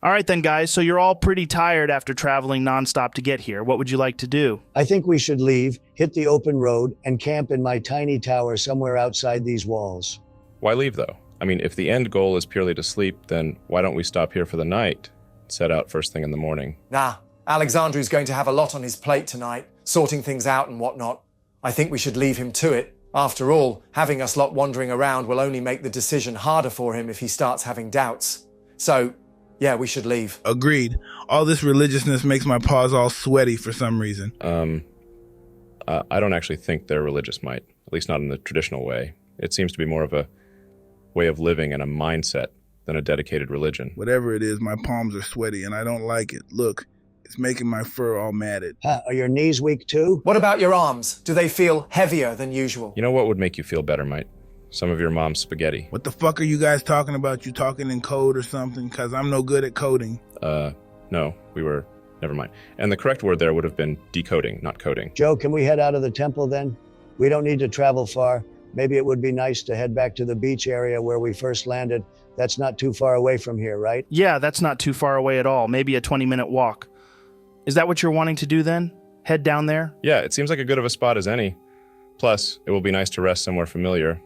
All right then, guys, so you're all pretty tired after traveling nonstop to get here. What would you like to do? I think we should leave, hit the open road, and camp in my tiny tower somewhere outside these walls. Why leave, though? I mean, if the end goal is purely to sleep, then why don't we stop here for the night and set out first thing in the morning? Nah, Alexandrew's going to have a lot on his plate tonight, sorting things out and whatnot. I think we should leave him to it. After all, having us lot wandering around will only make the decision harder for him if he starts having doubts. So, yeah, we should leave. Agreed. All this religiousness makes my paws all sweaty for some reason. I don't actually think they're religious, Mite. At least not in the traditional way. It seems to be more of a way of living and a mindset than a dedicated religion. Whatever it is, my palms are sweaty and I don't like it. Look, it's making my fur all matted. Are your knees weak too? What about your arms? Do they feel heavier than usual? You know what would make you feel better, Mite? Some of your mom's spaghetti. What the fuck are you guys talking about? You talking in code or something? Because I'm no good at coding. No, never mind. And the correct word there would have been decoding, not coding. Joe, can we head out of the temple then? We don't need to travel far. Maybe it would be nice to head back to the beach area where we first landed. That's not too far away from here, right? Yeah, that's not too far away at all. Maybe a 20-minute walk. Is that what you're wanting to do then? Head down there? Yeah, it seems like a good of a spot as any. Plus, it will be nice to rest somewhere familiar,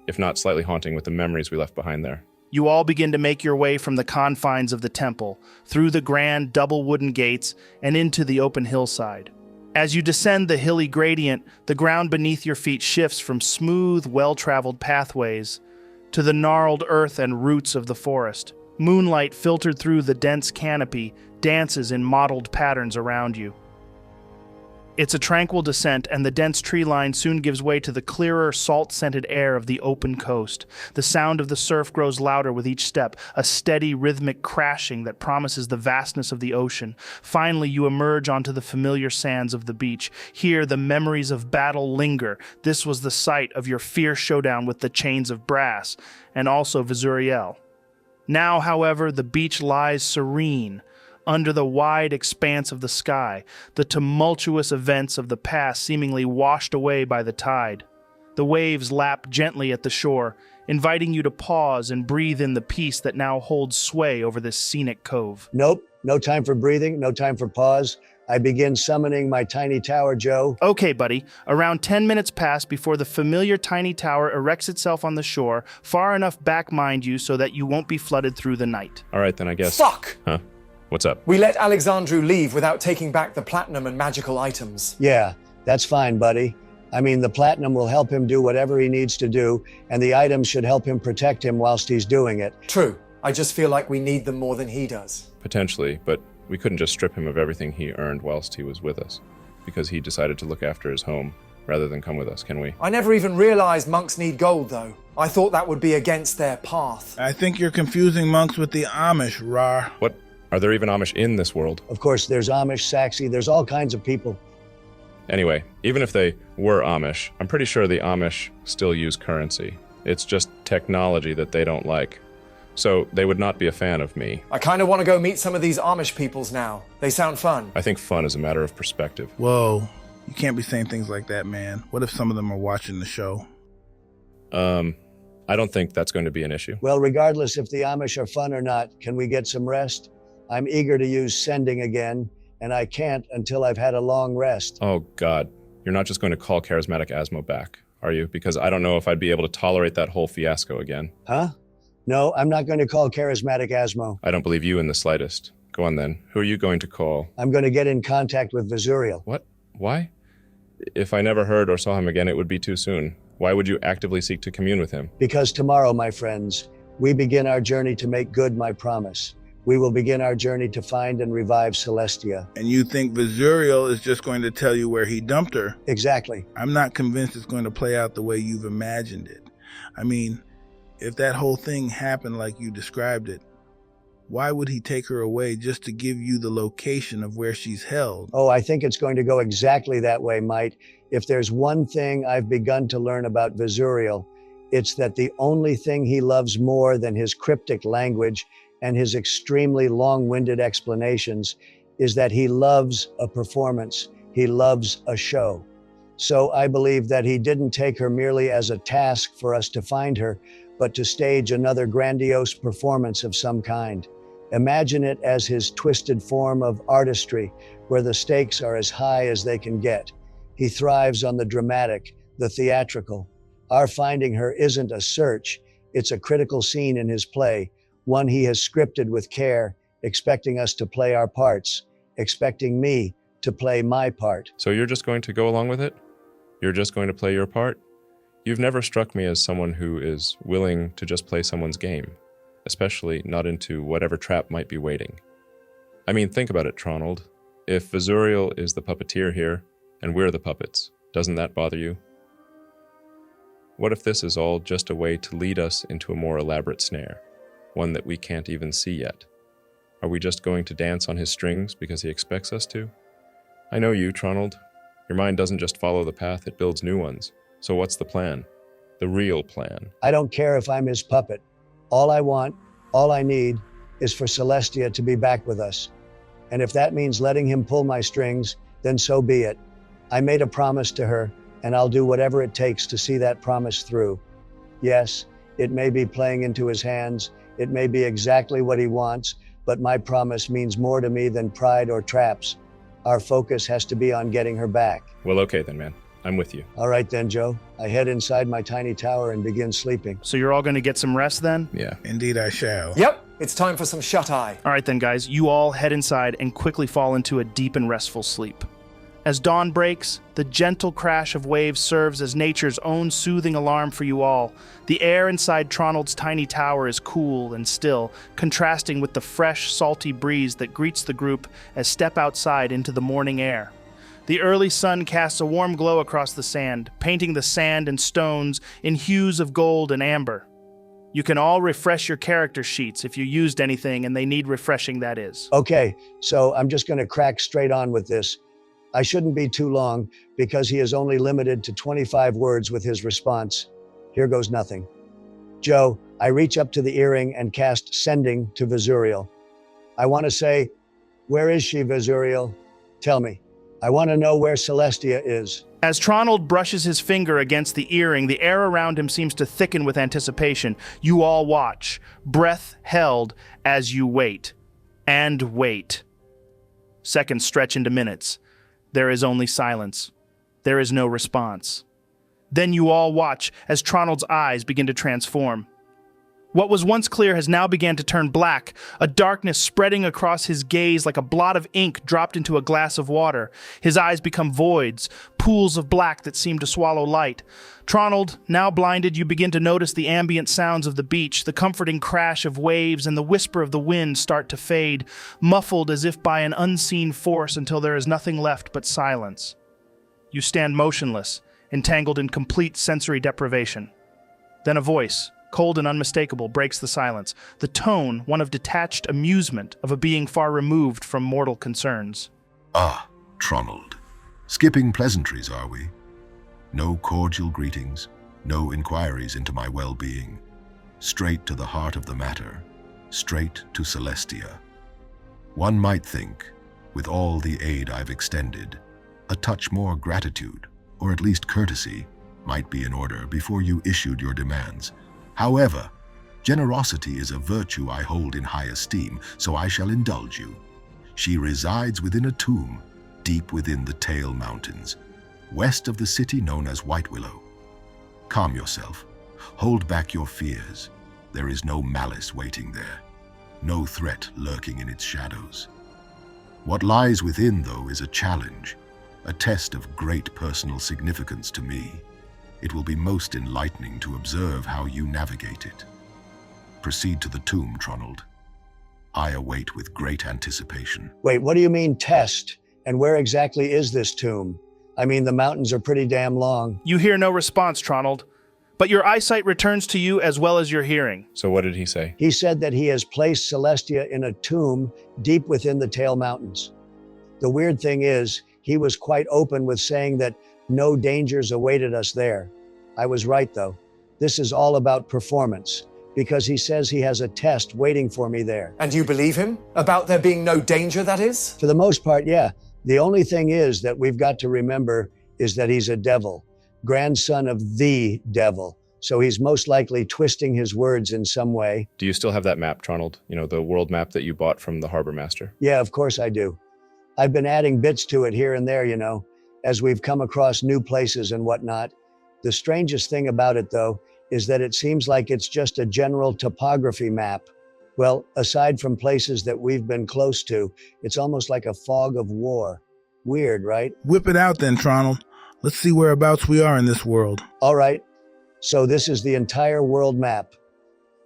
if not slightly haunting with the memories we left behind there. You all begin to make your way from the confines of the temple, through the grand double wooden gates, and into the open hillside. As you descend the hilly gradient, the ground beneath your feet shifts from smooth, well-traveled pathways to the gnarled earth and roots of the forest. Moonlight filtered through the dense canopy dances in mottled patterns around you. It's a tranquil descent, and the dense tree line soon gives way to the clearer, salt-scented air of the open coast. The sound of the surf grows louder with each step, a steady, rhythmic crashing that promises the vastness of the ocean. Finally, you emerge onto the familiar sands of the beach. Here, the memories of battle linger. This was the site of your fierce showdown with the Chains of Brass, and also Vuel. Now, however, the beach lies serene, under the wide expanse of the sky, the tumultuous events of the past seemingly washed away by the tide. The waves lap gently at the shore, inviting you to pause and breathe in the peace that now holds sway over this scenic cove. Nope, no time for breathing, no time for pause. I begin summoning my tiny tower, Joe. Okay, buddy. Around 10 minutes pass before the familiar tiny tower erects itself on the shore, far enough back, mind you, so that you won't be flooded through the night. All right, then I guess... Fuck! Huh? What's up? We let Alexandrew leave without taking back the platinum and magical items. Yeah, that's fine, buddy. I mean, the platinum will help him do whatever he needs to do, and the items should help him protect him whilst he's doing it. True. I just feel like we need them more than he does. Potentially, but we couldn't just strip him of everything he earned whilst he was with us, because he decided to look after his home rather than come with us, can we? I never even realized monks need gold, though. I thought that would be against their path. I think you're confusing monks with the Amish, Raarh. What? Are there even Amish in this world? Of course, there's Amish, Saxy, there's all kinds of people. Anyway, even if they were Amish, I'm pretty sure the Amish still use currency. It's just technology that they don't like. So they would not be a fan of me. I kind of want to go meet some of these Amish peoples now. They sound fun. I think fun is a matter of perspective. Whoa, you can't be saying things like that, man. What if some of them are watching the show? I don't think that's going to be an issue. Well, regardless if the Amish are fun or not, can we get some rest? I'm eager to use sending again, and I can't until I've had a long rest. Oh, God. You're not just going to call Charismatic Asmo back, are you? Because I don't know if I'd be able to tolerate that whole fiasco again. Huh? No, I'm not going to call Charismatic Asmo. I don't believe you in the slightest. Go on then. Who are you going to call? I'm going to get in contact with Vuel. What? Why? If I never heard or saw him again, it would be too soon. Why would you actively seek to commune with him? Because tomorrow, my friends, we begin our journey to make good my promise. We will begin our journey to find and revive Celestia. And you think Vuel is just going to tell you where he dumped her? Exactly. I'm not convinced it's going to play out the way you've imagined it. I mean, if that whole thing happened like you described it, why would he take her away just to give you the location of where she's held? Oh, I think it's going to go exactly that way, Mite. If there's one thing I've begun to learn about Vuel, it's that the only thing he loves more than his cryptic language and his extremely long-winded explanations is that he loves a performance. He loves a show. So I believe that he didn't take her merely as a task for us to find her, but to stage another grandiose performance of some kind. Imagine it as his twisted form of artistry, where the stakes are as high as they can get. He thrives on the dramatic, the theatrical. Our finding her isn't a search, it's a critical scene in his play, one he has scripted with care, expecting us to play our parts, expecting me to play my part. So you're just going to go along with it? You're just going to play your part? You've never struck me as someone who is willing to just play someone's game, especially not into whatever trap might be waiting. I mean, think about it, Tronald. If Vizuriel is the puppeteer here, and we're the puppets, doesn't that bother you? What if this is all just a way to lead us into a more elaborate snare, one that we can't even see yet? Are we just going to dance on his strings because he expects us to? I know you, Tronald. Your mind doesn't just follow the path, it builds new ones. So what's the plan? The real plan? I don't care if I'm his puppet. All I want, all I need, is for Celestia to be back with us. And if that means letting him pull my strings, then so be it. I made a promise to her, and I'll do whatever it takes to see that promise through. Yes, it may be playing into his hands, it may be exactly what he wants, but my promise means more to me than pride or traps. Our focus has to be on getting her back. Well, okay then, man. I'm with you. All right then, Joe. I head inside my tiny tower and begin sleeping. So you're all going to get some rest then? Yeah. Indeed I shall. Yep, it's time for some shut-eye. All right then, guys. You all head inside and quickly fall into a deep and restful sleep. As dawn breaks, the gentle crash of waves serves as nature's own soothing alarm for you all. The air inside Tronald's tiny tower is cool and still, contrasting with the fresh, salty breeze that greets the group as step outside into the morning air. The early sun casts a warm glow across the sand, painting the sand and stones in hues of gold and amber. You can all refresh your character sheets if you used anything and they need refreshing, that is. Okay, so I'm just going to crack straight on with this. I shouldn't be too long because he is only limited to 25 words with his response. Here goes nothing. Joe, I reach up to the earring and cast Sending to Vizuriel. I want to say, where is she, Vizuriel? Tell me. I want to know where Celestia is. As Tronald brushes his finger against the earring, the air around him seems to thicken with anticipation. You all watch, breath held as you wait. And wait. Seconds stretch into minutes. There is only silence. There is no response. Then you all watch as Tronald's eyes begin to transform. What was once clear has now began to turn black, a darkness spreading across his gaze like a blot of ink dropped into a glass of water. His eyes become voids, pools of black that seem to swallow light. Tronald, now blinded, you begin to notice the ambient sounds of the beach, the comforting crash of waves and the whisper of the wind start to fade, muffled as if by an unseen force until there is nothing left but silence. You stand motionless, entangled in complete sensory deprivation. Then a voice, cold and unmistakable, breaks the silence, the tone one of detached amusement of a being far removed from mortal concerns. Ah, Tronald. Skipping pleasantries, are we? No cordial greetings, no inquiries into my well-being. Straight to the heart of the matter, straight to Celestia. One might think, with all the aid I've extended, a touch more gratitude, or at least courtesy, might be in order before you issued your demands. However, generosity is a virtue I hold in high esteem, so I shall indulge you. She resides within a tomb, deep within the Tail Mountains, west of the city known as White Willow. Calm yourself. Hold back your fears. There is no malice waiting there, no threat lurking in its shadows. What lies within, though, is a challenge, a test of great personal significance to me. It will be most enlightening to observe how you navigate it. Proceed to the tomb, Tronald. I await with great anticipation. Wait, what do you mean test? And where exactly is this tomb? I mean, the mountains are pretty damn long. You hear no response, Tronald, but your eyesight returns to you as well as your hearing. So what did he say? He said that he has placed Celestia in a tomb deep within the Tail Mountains. The weird thing is, he was quite open with saying that no dangers awaited us there. I was right, though. This is all about performance, because he says he has a test waiting for me there. And you believe him? About there being no danger, that is? For the most part, yeah. The only thing is that we've got to remember is that he's a devil, grandson of the devil. so he's most likely twisting his words in some way. Do you still have that map, Tronald? You know, the world map that you bought from the harbor master? Yeah, of course I do. I've been adding bits to it here and there, as we've come across new places and whatnot. The strangest thing about it, though, is that it seems like it's just a general topography map. Well, aside from places that we've been close to, it's almost like a fog of war. Weird, right? Whip it out then, Tronald. Let's see whereabouts we are in this world. All right. So this is the entire world map.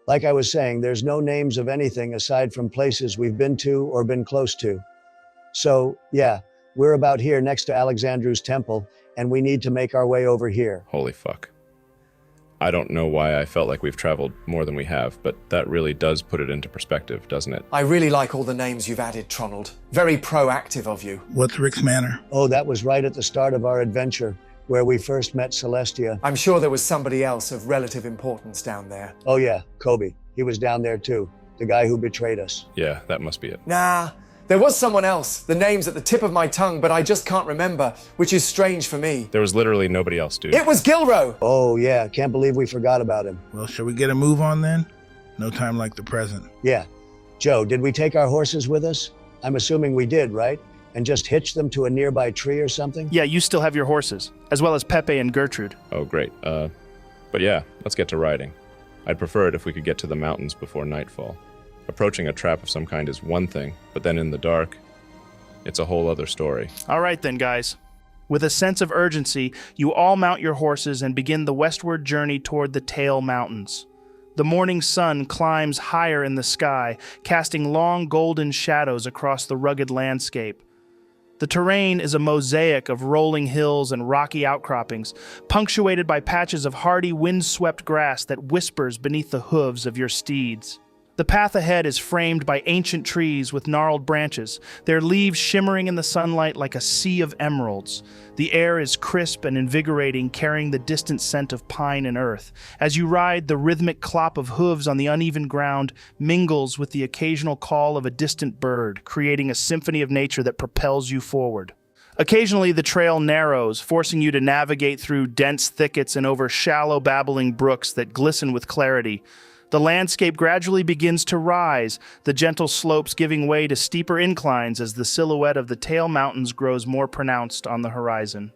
Like I was saying, there's no names of anything aside from places we've been to or been close to. So, yeah, we're about here next to Alexandrew's temple, and we need to make our way over here. Holy fuck. I don't know why I felt like we've traveled more than we have, but that really does put it into perspective, doesn't it? I really like all the names you've added, Tronald. Very proactive of you. What's Rick's manor? Oh, that was right at the start of our adventure, where we first met Celestia. I'm sure there was somebody else of relative importance down there. Oh yeah, Kobe. He was down there too. The guy who betrayed us. Yeah, that must be it. Nah, there was someone else. The name's at the tip of my tongue, but I just can't remember, which is strange for me. There was literally nobody else, dude. It was Gilrow! Oh yeah, can't believe we forgot about him. Well, shall we get a move on then? No time like the present. Yeah. Joe, did we take our horses with us? I'm assuming we did, right? And just hitch them to a nearby tree or something? Yeah, you still have your horses, as well as Pepe and Gertrude. Oh, great. But yeah, let's get to riding. I'd prefer it if we could get to the mountains before nightfall. Approaching a trap of some kind is one thing, but then in the dark, it's a whole other story. All right then, guys. With a sense of urgency, you all mount your horses and begin the westward journey toward the Tail Mountains. The morning sun climbs higher in the sky, casting long golden shadows across the rugged landscape. The terrain is a mosaic of rolling hills and rocky outcroppings, punctuated by patches of hardy, wind-swept grass that whispers beneath the hooves of your steeds. The path ahead is framed by ancient trees with gnarled branches, their leaves shimmering in the sunlight like a sea of emeralds. The air is crisp and invigorating, carrying the distant scent of pine and earth. As you ride, the rhythmic clop of hooves on the uneven ground mingles with the occasional call of a distant bird, creating a symphony of nature that propels you forward. Occasionally, the trail narrows, forcing you to navigate through dense thickets and over shallow, babbling brooks that glisten with clarity. The landscape gradually begins to rise, the gentle slopes giving way to steeper inclines as the silhouette of the Tail Mountains grows more pronounced on the horizon.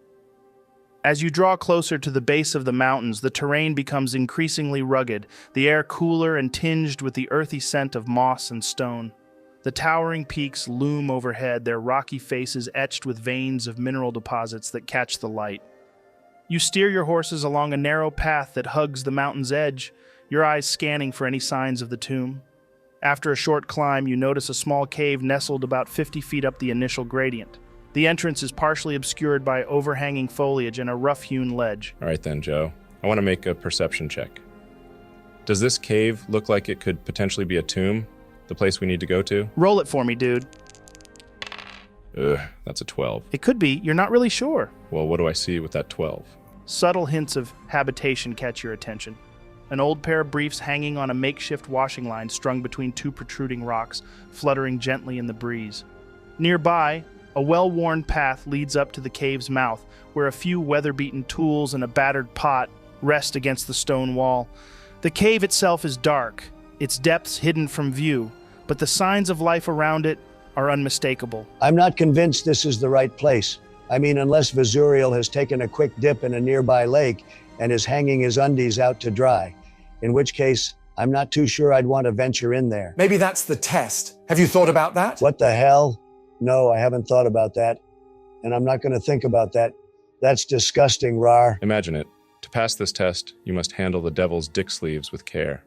As you draw closer to the base of the mountains, the terrain becomes increasingly rugged, the air cooler and tinged with the earthy scent of moss and stone. The towering peaks loom overhead, their rocky faces etched with veins of mineral deposits that catch the light. You steer your horses along a narrow path that hugs the mountain's edge, your eyes scanning for any signs of the tomb. After a short climb, you notice a small cave nestled about 50 feet up the initial gradient. The entrance is partially obscured by overhanging foliage and a rough-hewn ledge. All right then, Joe. I want to make a perception check. Does this cave look like it could potentially be a tomb? The place we need to go to? Roll it for me, dude. Ugh, that's a 12. It could be. You're not really sure. Well, what do I see with that 12? Subtle hints of habitation catch your attention. An old pair of briefs hanging on a makeshift washing line strung between two protruding rocks, fluttering gently in the breeze. Nearby, a well-worn path leads up to the cave's mouth, where a few weather-beaten tools and a battered pot rest against the stone wall. The cave itself is dark, its depths hidden from view, but the signs of life around it are unmistakable. I'm not convinced this is the right place. I mean, unless Vesurial has taken a quick dip in a nearby lake and is hanging his undies out to dry. In which case, I'm not too sure I'd want to venture in there. Maybe that's the test. Have you thought about that? What the hell? No, I haven't thought about that. And I'm not going to think about that. That's disgusting, Raarh. Imagine it. To pass this test, you must handle the devil's dick sleeves with care.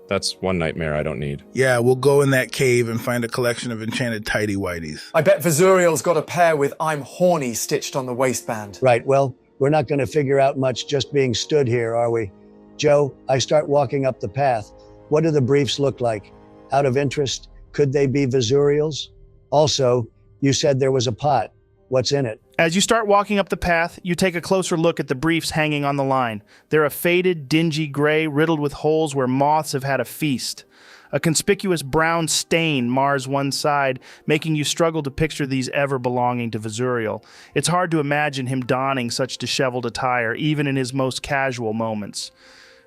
That's one nightmare I don't need. Yeah, we'll go in that cave and find a collection of enchanted tighty-whities. I bet Vesurial's got a pair with "I'm horny" stitched on the waistband. Right, well, we're not going to figure out much just being stood here, are we? Joe, I start walking up the path. What do the briefs look like? Out of interest, could they be Vesurial's? Also, you said there was a pot. What's in it? As you start walking up the path, you take a closer look at the briefs hanging on the line. They're a faded, dingy gray riddled with holes where moths have had a feast. A conspicuous brown stain mars one side, making you struggle to picture these ever belonging to Vesurial. It's hard to imagine him donning such disheveled attire, even in his most casual moments.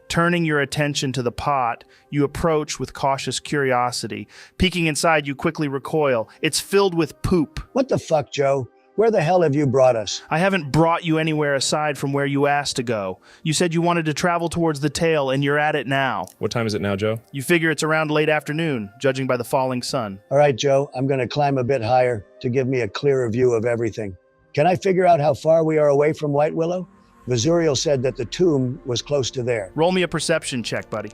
Turning your attention to the pot, you approach with cautious curiosity. Peeking inside, you quickly recoil. It's filled with poop. What the fuck, Joe? Where the hell have you brought us? I haven't brought you anywhere aside from where you asked to go. You said you wanted to travel towards the tail, and you're at it now. What time is it now, Joe? You figure it's around late afternoon, judging by the falling sun. All right, Joe, I'm going to climb a bit higher to give me a clearer view of everything. Can I figure out how far we are away from White Willow? Vesurial said that the tomb was close to there. Roll me a perception check, buddy.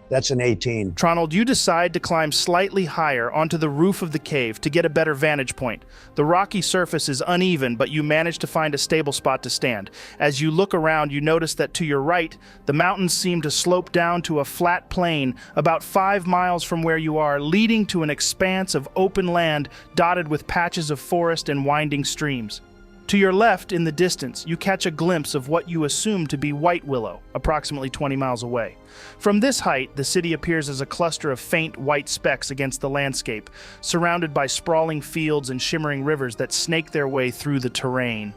That's an 18. Tronald, you decide to climb slightly higher onto the roof of the cave to get a better vantage point. The rocky surface is uneven, but you manage to find a stable spot to stand. As you look around, you notice that to your right, the mountains seem to slope down to a flat plain about 5 miles from where you are, leading to an expanse of open land dotted with patches of forest and winding streams. To your left, in the distance, you catch a glimpse of what you assume to be White Willow, approximately 20 miles away. From this height, the city appears as a cluster of faint white specks against the landscape, surrounded by sprawling fields and shimmering rivers that snake their way through the terrain.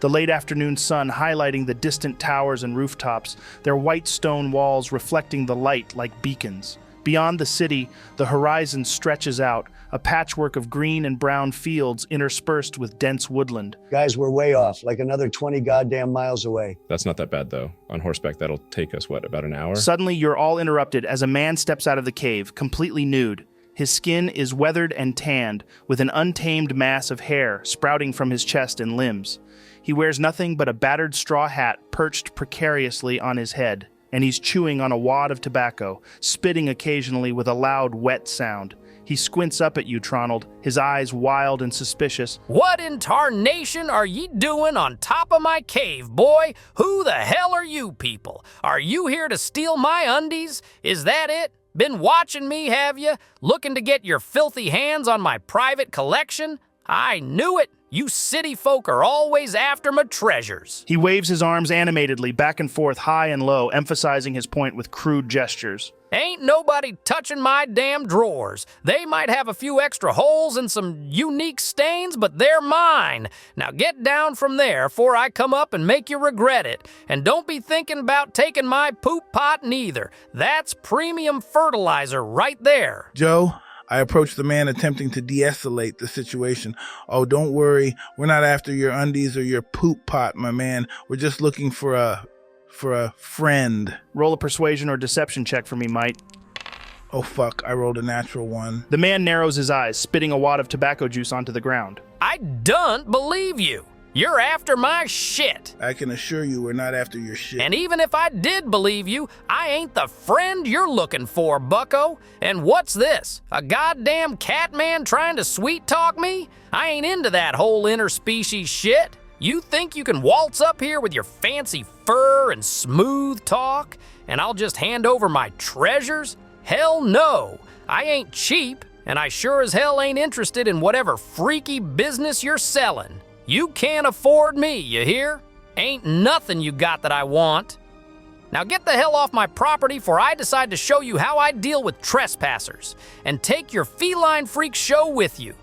The late afternoon sun highlighting the distant towers and rooftops, their white stone walls reflecting the light like beacons. Beyond the city, the horizon stretches out, a patchwork of green and brown fields interspersed with dense woodland. Guys, we're way off, like another 20 goddamn miles away. That's not that bad, though. On horseback, that'll take us, about an hour? Suddenly, you're all interrupted as a man steps out of the cave, completely nude. His skin is weathered and tanned, with an untamed mass of hair sprouting from his chest and limbs. He wears nothing but a battered straw hat perched precariously on his head, and he's chewing on a wad of tobacco, spitting occasionally with a loud, wet sound. He squints up at you, Tronald, his eyes wild and suspicious. What in tarnation are ye doing on top of my cave, boy? Who the hell are you people? Are you here to steal my undies? Is that it? Been watching me, have you? Looking to get your filthy hands on my private collection? I knew it. You city folk are always after my treasures. He waves his arms animatedly back and forth, high and low, emphasizing his point with crude gestures. Ain't nobody touching my damn drawers. They might have a few extra holes and some unique stains, but they're mine. Now get down from there before I come up and make you regret it. And don't be thinking about taking my poop pot neither. That's premium fertilizer right there. Joe, I approached the man attempting to de-escalate the situation. Oh, don't worry. We're not after your undies or your poop pot, my man. We're just looking for a friend. Roll a persuasion or deception check for me, Mite. Oh, fuck. I rolled a natural one. The man narrows his eyes, spitting a wad of tobacco juice onto the ground. I don't believe you. You're after my shit. I can assure you we're not after your shit. And even if I did believe you, I ain't the friend you're looking for, bucko. And what's this? A goddamn cat man trying to sweet-talk me? I ain't into that whole interspecies shit. You think you can waltz up here with your fancy fur and smooth talk, and I'll just hand over my treasures? Hell no. I ain't cheap, and I sure as hell ain't interested in whatever freaky business you're selling. You can't afford me, you hear? Ain't nothing you got that I want. Now get the hell off my property before I decide to show you how I deal with trespassers, and take your feline freak show with you.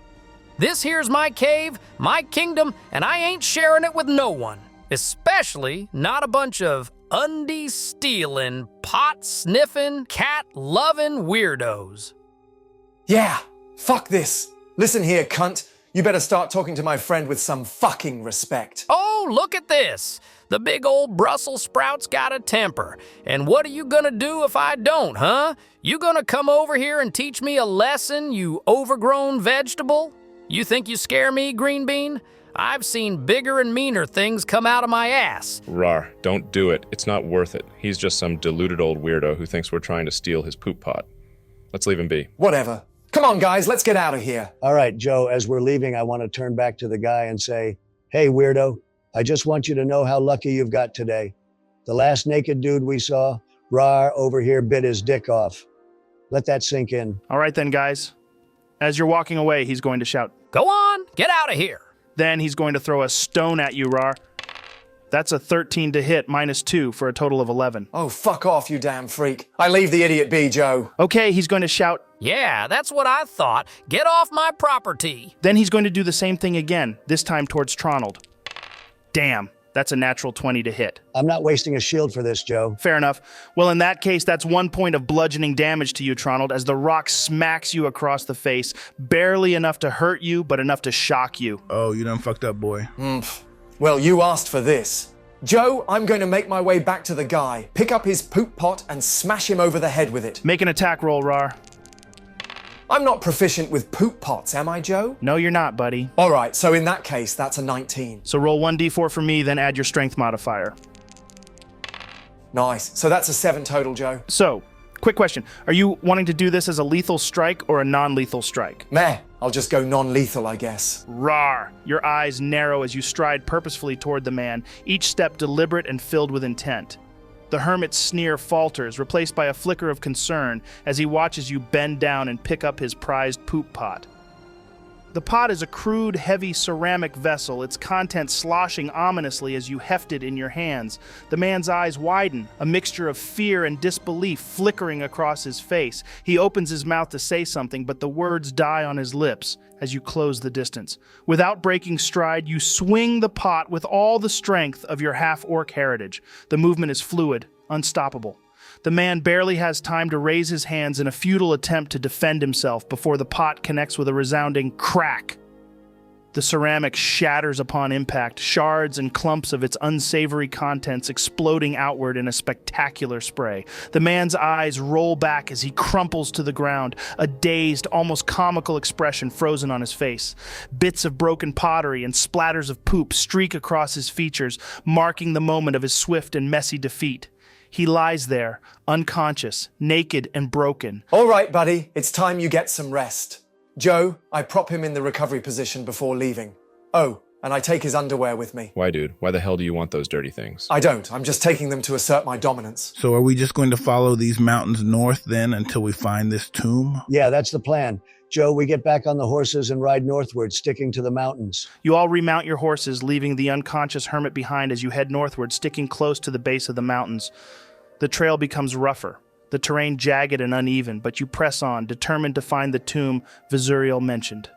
This here's my cave, my kingdom, and I ain't sharing it with no one. Especially not a bunch of undie-stealing, pot-sniffing, cat-loving weirdos. Yeah, fuck this. Listen here, cunt. You better start talking to my friend with some fucking respect. Oh, look at this. The big old Brussels sprout's got a temper. And what are you gonna do if I don't, huh? You gonna come over here and teach me a lesson, you overgrown vegetable? You think you scare me, Green Bean? I've seen bigger and meaner things come out of my ass. Raarh, don't do it. It's not worth it. He's just some deluded old weirdo who thinks we're trying to steal his poop pot. Let's leave him be. Whatever. Come on, guys, let's get out of here. All right, Joe, as we're leaving, I want to turn back to the guy and say, hey, weirdo, I just want you to know how lucky you've got today. The last naked dude we saw, Raarh over here bit his dick off. Let that sink in. All right then, guys. As you're walking away, he's going to shout, Go on, get out of here. Then he's going to throw a stone at you, Raarh. That's a 13 to hit, -2 for a total of 11. Oh, fuck off, you damn freak. I leave the idiot be, Joe. Okay, he's going to shout. Yeah, that's what I thought. Get off my property. Then he's going to do the same thing again, this time towards Tronald. Damn, that's a natural 20 to hit. I'm not wasting a shield for this, Joe. Fair enough. Well, in that case, that's 1 point of bludgeoning damage to you, Tronald, as the rock smacks you across the face, barely enough to hurt you, but enough to shock you. Oh, you done fucked up, boy. Well, you asked for this. Joe, I'm going to make my way back to the guy, pick up his poop pot and smash him over the head with it. Make an attack roll, Raarh. I'm not proficient with poop pots, am I, Joe? No, you're not, buddy. All right, so in that case, that's a 19. So roll 1d4 for me, then add your strength modifier. Nice. So that's a 7 total, Joe. So, quick question. Are you wanting to do this as a lethal strike or a non-lethal strike? Meh. I'll just go non-lethal, I guess. Raarh! Your eyes narrow as you stride purposefully toward the man, each step deliberate and filled with intent. The hermit's sneer falters, replaced by a flicker of concern as he watches you bend down and pick up his prized poop pot. The pot is a crude, heavy ceramic vessel, its contents sloshing ominously as you heft it in your hands. The man's eyes widen, a mixture of fear and disbelief flickering across his face. He opens his mouth to say something, but the words die on his lips as you close the distance. Without breaking stride, you swing the pot with all the strength of your half-orc heritage. The movement is fluid, unstoppable. The man barely has time to raise his hands in a futile attempt to defend himself before the pot connects with a resounding crack. The ceramic shatters upon impact, shards and clumps of its unsavory contents exploding outward in a spectacular spray. The man's eyes roll back as he crumples to the ground, a dazed, almost comical expression frozen on his face. Bits of broken pottery and splatters of poop streak across his features, marking the moment of his swift and messy defeat. He lies there, unconscious, naked and broken. All right, buddy. It's time you get some rest. Joe, I prop him in the recovery position before leaving. Oh, and I take his underwear with me. Why, dude? Why the hell do you want those dirty things? I don't. I'm just taking them to assert my dominance. So are we just going to follow these mountains north then until we find this tomb? Yeah, that's the plan. Joe, we get back on the horses and ride northward, sticking to the mountains. You all remount your horses, leaving the unconscious hermit behind as you head northward, sticking close to the base of the mountains. The trail becomes rougher, the terrain jagged and uneven, but you press on, determined to find the tomb Vuel mentioned.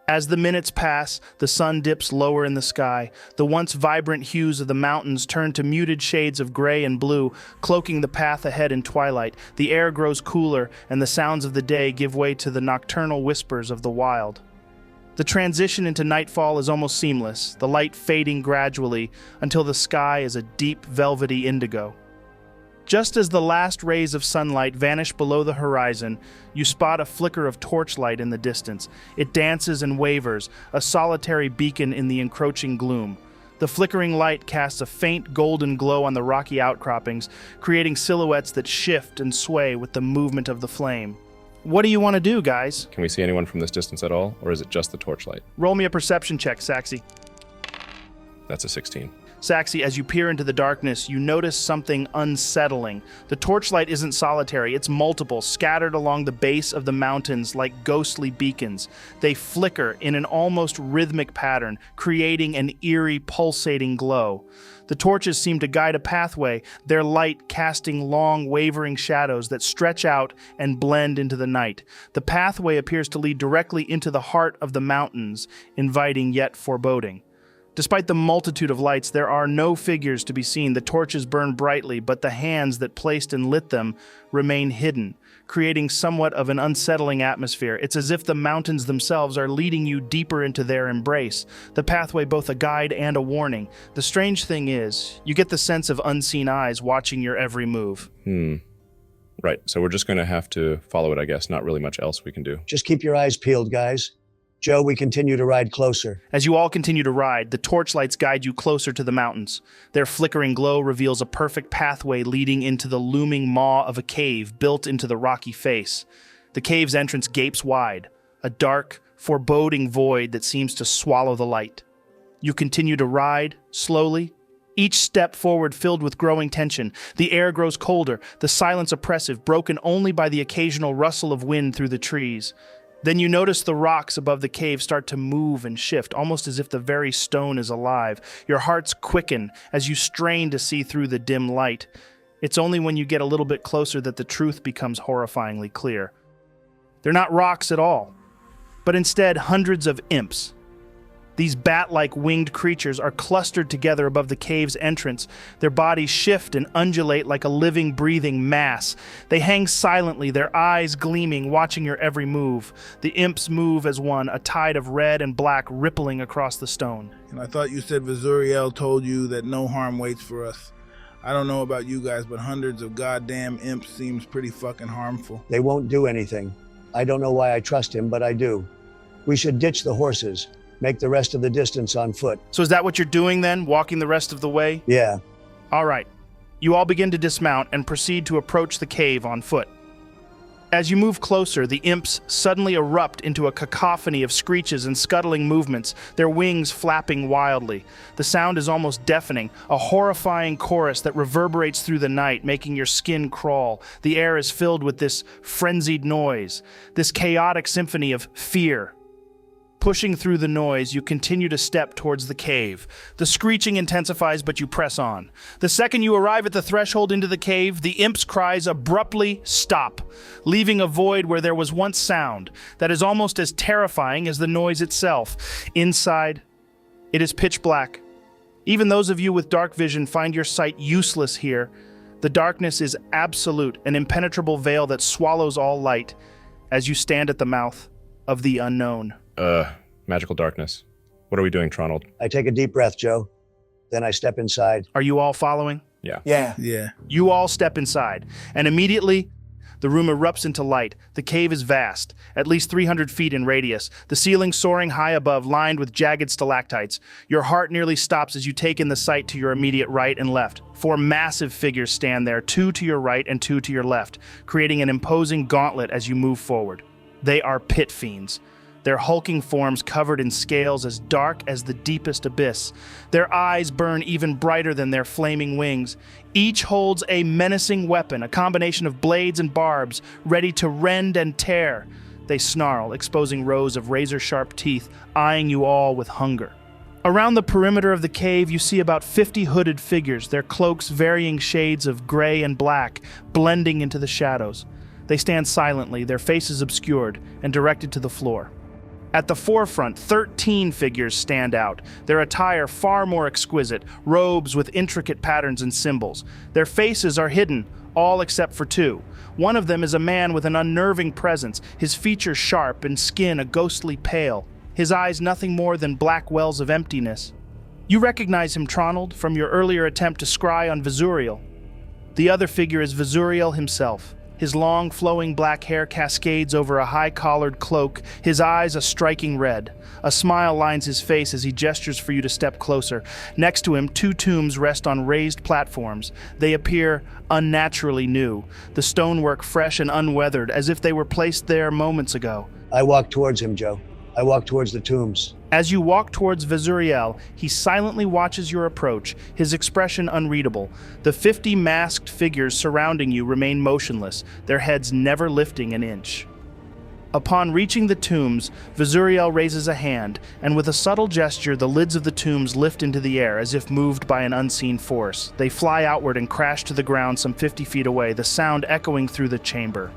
As the minutes pass, the sun dips lower in the sky. The once vibrant hues of the mountains turn to muted shades of gray and blue, cloaking the path ahead in twilight. The air grows cooler, and the sounds of the day give way to the nocturnal whispers of the wild. The transition into nightfall is almost seamless, the light fading gradually until the sky is a deep, velvety indigo. Just as the last rays of sunlight vanish below the horizon, you spot a flicker of torchlight in the distance. It dances and wavers, a solitary beacon in the encroaching gloom. The flickering light casts a faint golden glow on the rocky outcroppings, creating silhouettes that shift and sway with the movement of the flame. What do you want to do, guys? Can we see anyone from this distance at all, or is it just the torchlight? Roll me a perception check, Saxy. That's a 16. Saxy, as you peer into the darkness, you notice something unsettling. The torchlight isn't solitary, it's multiple, scattered along the base of the mountains like ghostly beacons. They flicker in an almost rhythmic pattern, creating an eerie, pulsating glow. The torches seem to guide a pathway, their light casting long, wavering shadows that stretch out and blend into the night. The pathway appears to lead directly into the heart of the mountains, inviting yet foreboding. Despite the multitude of lights, there are no figures to be seen. The torches burn brightly, but the hands that placed and lit them remain hidden, creating somewhat of an unsettling atmosphere. It's as if the mountains themselves are leading you deeper into their embrace, the pathway both a guide and a warning. The strange thing is, you get the sense of unseen eyes watching your every move. Right, so we're just going to have to follow it, I guess. Not really much else we can do. Just keep your eyes peeled, guys. Joe, we continue to ride closer. As you all continue to ride, the torchlights guide you closer to the mountains. Their flickering glow reveals a perfect pathway leading into the looming maw of a cave built into the rocky face. The cave's entrance gapes wide, a dark, foreboding void that seems to swallow the light. You continue to ride, slowly, each step forward filled with growing tension. The air grows colder, the silence oppressive, broken only by the occasional rustle of wind through the trees. Then you notice the rocks above the cave start to move and shift, almost as if the very stone is alive. Your hearts quicken as you strain to see through the dim light. It's only when you get a little bit closer that the truth becomes horrifyingly clear. They're not rocks at all, but instead hundreds of imps. These bat-like winged creatures are clustered together above the cave's entrance. Their bodies shift and undulate like a living, breathing mass. They hang silently, their eyes gleaming, watching your every move. The imps move as one, a tide of red and black rippling across the stone. And I thought you said Vizuriel told you that no harm waits for us. I don't know about you guys, but hundreds of goddamn imps seems pretty fucking harmful. They won't do anything. I don't know why I trust him, but I do. We should ditch the horses. Make the rest of the distance on foot. So is that what you're doing then, walking the rest of the way? Yeah. All right. You all begin to dismount and proceed to approach the cave on foot. As you move closer, the imps suddenly erupt into a cacophony of screeches and scuttling movements, their wings flapping wildly. The sound is almost deafening, a horrifying chorus that reverberates through the night, making your skin crawl. The air is filled with this frenzied noise, this chaotic symphony of fear. Pushing through the noise, you continue to step towards the cave. The screeching intensifies, but you press on. The second you arrive at the threshold into the cave, the imp's cries abruptly stop, leaving a void where there was once sound that is almost as terrifying as the noise itself. Inside, it is pitch black. Even those of you with dark vision find your sight useless here. The darkness is absolute, an impenetrable veil that swallows all light as you stand at the mouth of the unknown. Magical darkness. What are we doing, Tronald? I take a deep breath, Joe. Then I step inside. Are you all following? Yeah. Yeah. You all step inside, and immediately the room erupts into light. The cave is vast, at least 300 feet in radius, the ceiling soaring high above, lined with jagged stalactites. Your heart nearly stops as you take in the sight to your immediate right and left. 4 massive figures stand there, 2 to your right and 2 to your left, creating an imposing gauntlet as you move forward. They are pit fiends. Their hulking forms covered in scales as dark as the deepest abyss. Their eyes burn even brighter than their flaming wings. Each holds a menacing weapon, a combination of blades and barbs, ready to rend and tear. They snarl, exposing rows of razor-sharp teeth, eyeing you all with hunger. Around the perimeter of the cave, you see about 50 hooded figures, their cloaks varying shades of gray and black, blending into the shadows. They stand silently, their faces obscured and directed to the floor. At the forefront, 13 figures stand out, their attire far more exquisite, robes with intricate patterns and symbols. Their faces are hidden, all except for 2. One of them is a man with an unnerving presence, his features sharp and skin a ghostly pale, his eyes nothing more than black wells of emptiness. You recognize him, Tronald, from your earlier attempt to scry on Vizuriel. The other figure is Vizuriel himself. His long, flowing black hair cascades over a high-collared cloak, his eyes a striking red. A smile lines his face as he gestures for you to step closer. Next to him, 2 tombs rest on raised platforms. They appear unnaturally new, the stonework fresh and unweathered, as if they were placed there moments ago. I walk towards him, Joe. I walk towards the tombs. As you walk towards Vizuriel, he silently watches your approach, his expression unreadable. The 50 masked figures surrounding you remain motionless, their heads never lifting an inch. Upon reaching the tombs, Vizuriel raises a hand, and with a subtle gesture, the lids of the tombs lift into the air as if moved by an unseen force. They fly outward and crash to the ground some 50 feet away, the sound echoing through the chamber.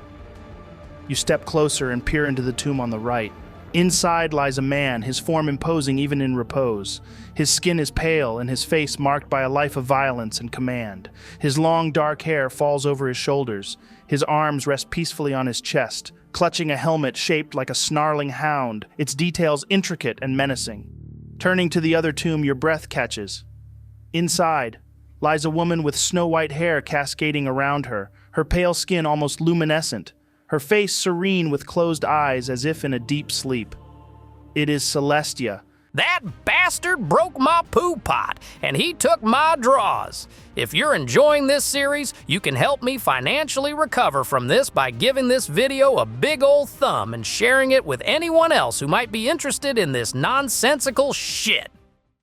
You step closer and peer into the tomb on the right. Inside lies a man, his form imposing even in repose. His skin is pale and his face marked by a life of violence and command. His long dark hair falls over his shoulders. His arms rest peacefully on his chest, clutching a helmet shaped like a snarling hound, its details intricate and menacing. Turning to the other tomb, your breath catches. Inside lies a woman with snow-white hair cascading around her, her pale skin almost luminescent, her face serene with closed eyes as if in a deep sleep. It is Celestia. That bastard broke my poo pot, and he took my draws. If you're enjoying this series, you can help me financially recover from this by giving this video a big old thumb and sharing it with anyone else who might be interested in this nonsensical shit.